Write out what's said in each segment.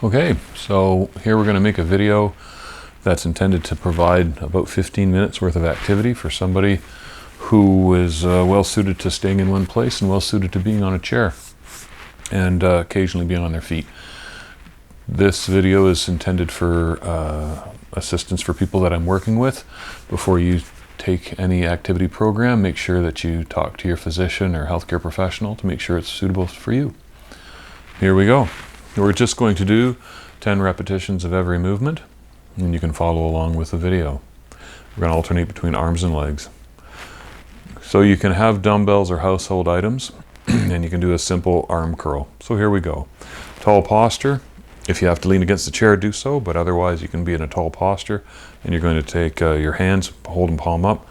Okay, so here we're going to make a video that's intended to provide about 15 minutes worth of activity for somebody who is well suited to staying in one place and well suited to being on a chair and occasionally being on their feet. This video is intended for assistance for people that I'm working with. Before you take any activity program, make sure that you talk to your physician or healthcare professional to make sure it's suitable for you. Here we go. We're just going to do 10 repetitions of every movement, and you can follow along with the video. We're going to alternate between arms and legs. So you can have dumbbells or household items, and you can do a simple arm curl. So here we go. Tall posture. If you have to lean against the chair, do so, but otherwise you can be in a tall posture, and you're going to take your hands, hold them palm up,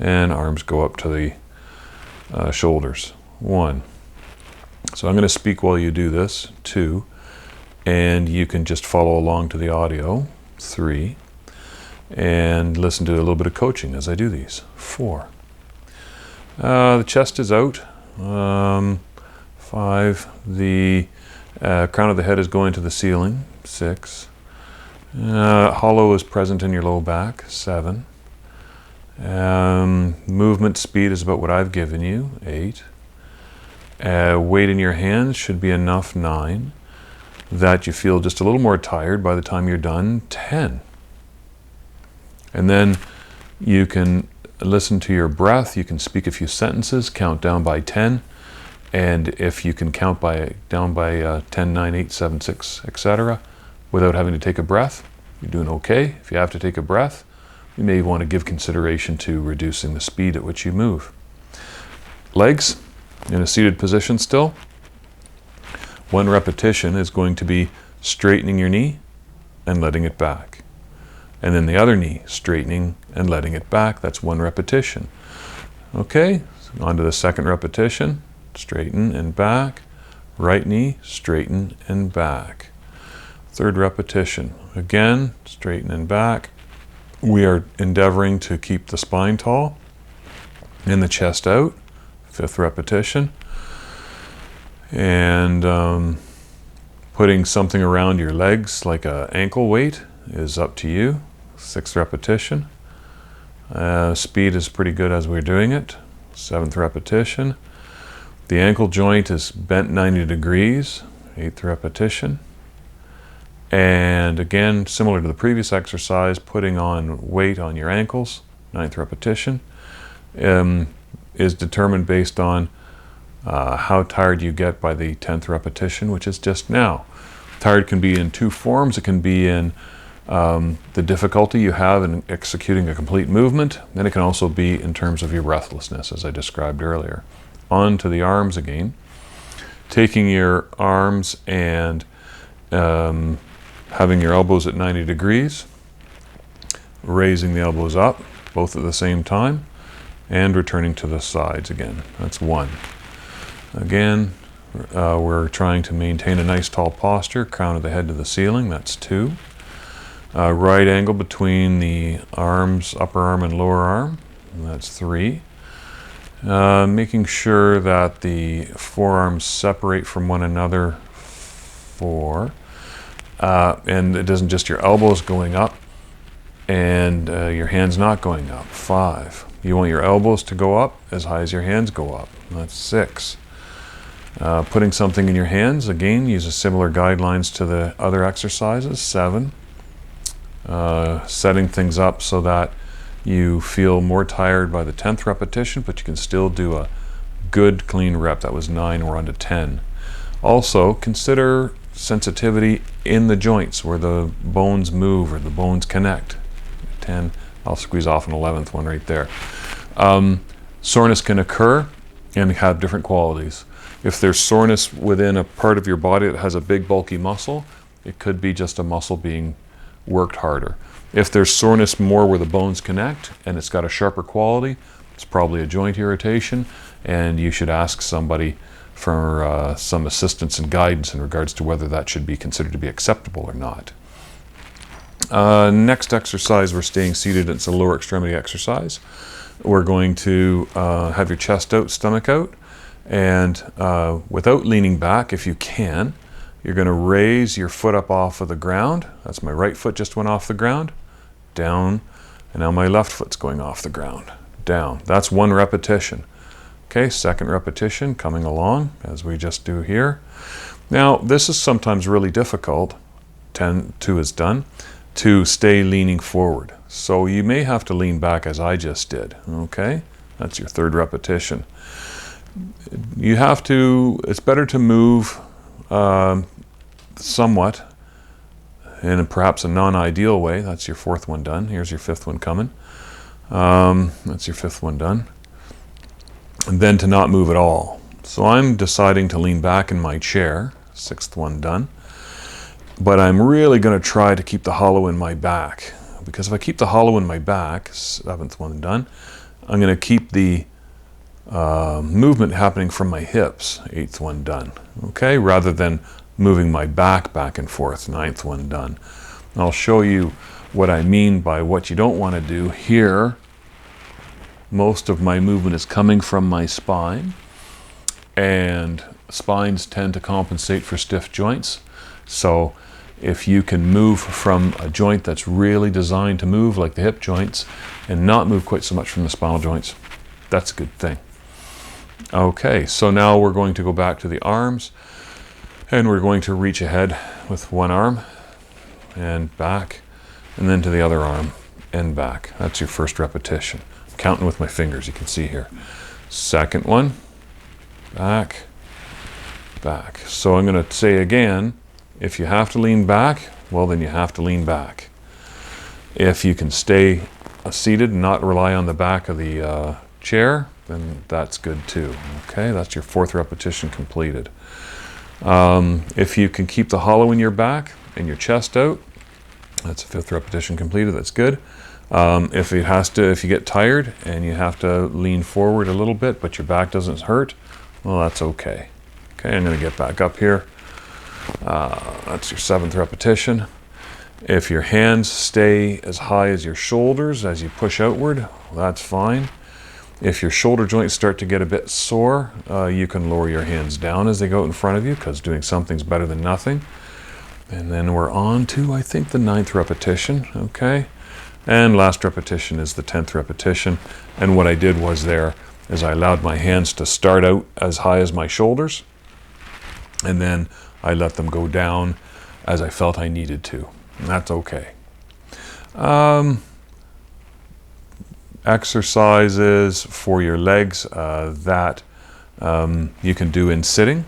and arms go up to the shoulders. 1. So I'm going to speak while you do this. 2. And you can just follow along to the audio. 3. And listen to a little bit of coaching as I do these. 4. The chest is out. 5. The crown of the head is going to the ceiling. 6. Hollow is present in your low back. 7. Movement speed is about what I've given you. 8. Weight in your hands should be enough. 9. That you feel just a little more tired by the time you're done. 10. And then you can listen to your breath. You can speak a few sentences, count down by 10. And if you can count down by 10, 9, 8, 7, 6, etc., without having to take a breath, you're doing okay. If you have to take a breath, you may want to give consideration to reducing the speed at which you move. Legs in a seated position still. 1 repetition is going to be straightening your knee and letting it back. And then the other knee, straightening and letting it back. That's 1 repetition. Okay, so on to the 2nd repetition. Straighten and back. Right knee, straighten and back. 3rd repetition. Again, straighten and back. We are endeavoring to keep the spine tall and the chest out. 5th repetition. And putting something around your legs like an ankle weight is up to you. 6th repetition. Speed is pretty good as we're doing it. 7th repetition. The ankle joint is bent 90 degrees. 8th repetition. And again, similar to the previous exercise, putting on weight on your ankles. 9th repetition. Is determined based on how tired you get by the 10th repetition, which is just now. Tired can be in 2 forms. It can be in the difficulty you have in executing a complete movement, and it can also be in terms of your breathlessness, as I described earlier. On to the arms again. Taking your arms and having your elbows at 90 degrees, raising the elbows up, both at the same time, and returning to the sides again. That's 1. Again, we're trying to maintain a nice tall posture, crown of the head to the ceiling. That's 2. Right angle between the arms, upper arm and lower arm. That's 3. Making sure that the forearms separate from one another. 4. And it isn't just your elbows going up and your hands not going up. 5. You want your elbows to go up as high as your hands go up. That's 6. Putting something in your hands, again, use similar guidelines to the other exercises. 7. Setting things up so that you feel more tired by the 10th repetition, but you can still do a good clean rep. That was 9, we're on to 10. Also, consider sensitivity in the joints where the bones move or the bones connect. 10, I'll squeeze off an 11th one right there. Soreness can occur and have different qualities. If there's soreness within a part of your body that has a big bulky muscle, it could be just a muscle being worked harder. If there's soreness more where the bones connect and it's got a sharper quality, it's probably a joint irritation, and you should ask somebody for some assistance and guidance in regards to whether that should be considered to be acceptable or not. Next exercise, we're staying seated. It's a lower extremity exercise. We're going to have your chest out, stomach out, and without leaning back, if you can, You're going to raise your foot up off of the ground. That's my right foot just went off the ground. Down. And now my left foot's going off the ground. Down. That's one repetition. Okay, second repetition coming along as we just do here. Now, this is sometimes really difficult, 2 is done, to stay leaning forward. So you may have to lean back as I just did. Okay, that's your third repetition. You have to, it's better to move somewhat in perhaps a non-ideal way. That's your fourth one done. Here's your fifth one coming. That's your fifth one done. And then to not move at all. So I'm deciding to lean back in my chair. Sixth one done. But I'm really going to try to keep the hollow in my back. Because if I keep the hollow in my back, seventh one done, I'm going to keep the movement happening from my hips, eighth one done. Okay, rather than moving my back and forth, ninth one done. And I'll show you what I mean by what you don't want to do here. Most of my movement is coming from my spine, and spines tend to compensate for stiff joints. So if you can move from a joint that's really designed to move, like the hip joints, and not move quite so much from the spinal joints, that's a good thing. Okay, so now we're going to go back to the arms, and we're going to reach ahead with one arm and back, and then to the other arm and back. That's your first repetition. Counting with my fingers, you can see here. Second one, back, back. So I'm going to say again, if you have to lean back, well then you have to lean back. If you can stay seated and not rely on the back of the chair, then that's good too. Okay, that's your fourth repetition completed. If you can keep the hollow in your back and your chest out, that's a fifth repetition completed, that's good. If you get tired and you have to lean forward a little bit, but your back doesn't hurt, well, that's okay. Okay, I'm going to get back up here. That's your seventh repetition. If your hands stay as high as your shoulders as you push outward, well, that's fine. If your shoulder joints start to get a bit sore, you can lower your hands down as they go out in front of you, because doing something's better than nothing. And then we're on to, I think, the ninth repetition. Okay. And last repetition is the 10th repetition. And what I did was there is I allowed my hands to start out as high as my shoulders, and then I let them go down as I felt I needed to. And that's okay. Exercises for your legs that you can do in sitting.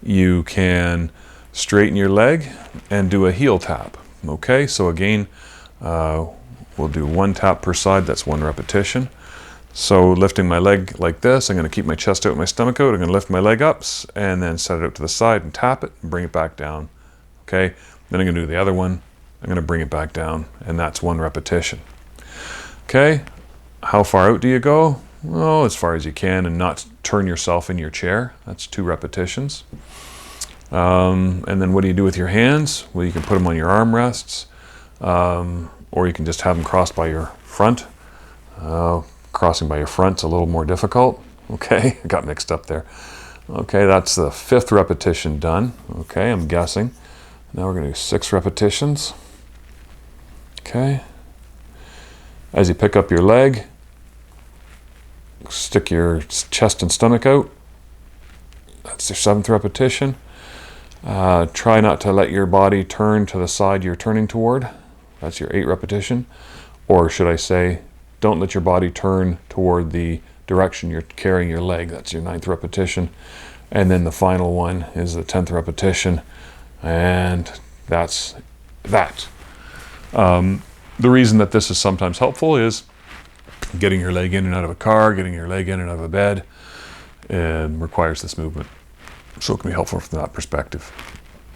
You can straighten your leg and do a heel tap. Okay, so again, we'll do one tap per side. That's one repetition. So lifting my leg like this, I'm going to keep my chest out, my stomach out. I'm going to lift my leg up and then set it out to the side and tap it and bring it back down. Okay, then I'm going to do the other one. I'm going to bring it back down, and that's one repetition. Okay, how far out do you go? Well, as far as you can, and not turn yourself in your chair. That's 2 repetitions. And then what do you do with your hands? Well, you can put them on your armrests, or you can just have them crossed by your front. Crossing by your front's a little more difficult. Okay, I got mixed up there. Okay, that's the 5th repetition done. Okay, I'm guessing. Now we're going to do 6 repetitions. Okay. As you pick up your leg, stick your chest and stomach out. That's your 7th repetition. Try not to let your body turn to the side you're turning toward. That's your 8th repetition. Or should I say, don't let your body turn toward the direction you're carrying your leg. That's your 9th repetition. And then the final one is the 10th repetition. And that's that. The reason that this is sometimes helpful is getting your leg in and out of a car, getting your leg in and out of a bed, requires this movement. So it can be helpful from that perspective.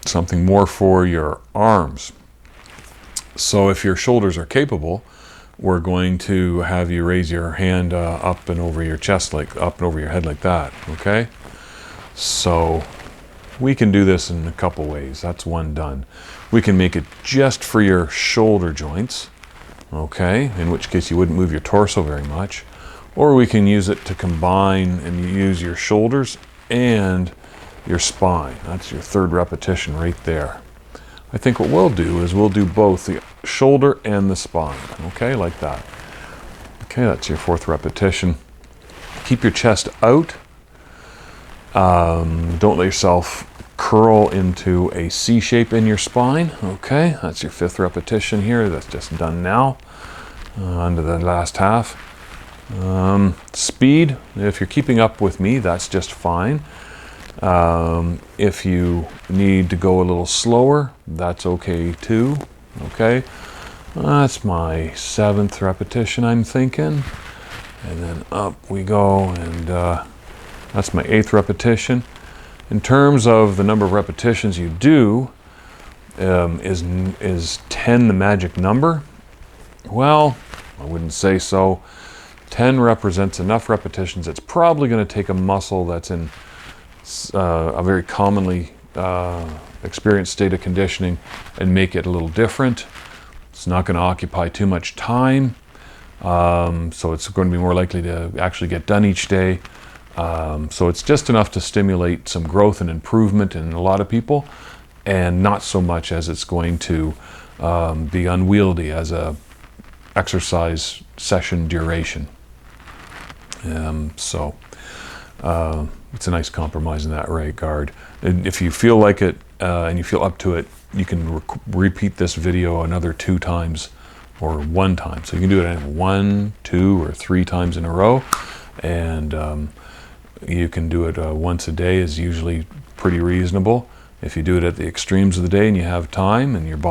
Something more for your arms. So if your shoulders are capable, we're going to have you raise your hand up and over your chest, like up and over your head like that, okay? So we can do this in a couple ways. That's one done. We can make it just for your shoulder joints, okay? In which case you wouldn't move your torso very much. Or we can use it to combine and use your shoulders and your spine. That's your third repetition right there. I think what we'll do is we'll do both the shoulder and the spine, okay, like that. Okay, that's your fourth repetition. Keep your chest out. Don't let yourself curl into a C shape in your spine. Okay, that's your fifth repetition here. That's just done now. Onto the last half. Speed, if you're keeping up with me, that's just fine. If you need to go a little slower, that's okay too. Okay, that's my seventh repetition, I'm thinking. And then up we go, and that's my eighth repetition. In terms of the number of repetitions you do, is 10 the magic number? Well, I wouldn't say so. 10 represents enough repetitions. It's probably going to take a muscle that's in a very commonly experienced state of conditioning and make it a little different. It's not going to occupy too much time, so it's going to be more likely to actually get done each day. So it's just enough to stimulate some growth and improvement in a lot of people, and not so much as it's going to be unwieldy as a exercise session duration. It's a nice compromise in that regard. And if you feel like it and you feel up to it, you can repeat this video another 2 times or 1 time. So you can do it 1, 2, or 3 times in a row, and you can do it once a day is usually pretty reasonable. If you do it at the extremes of the day and you have time and your body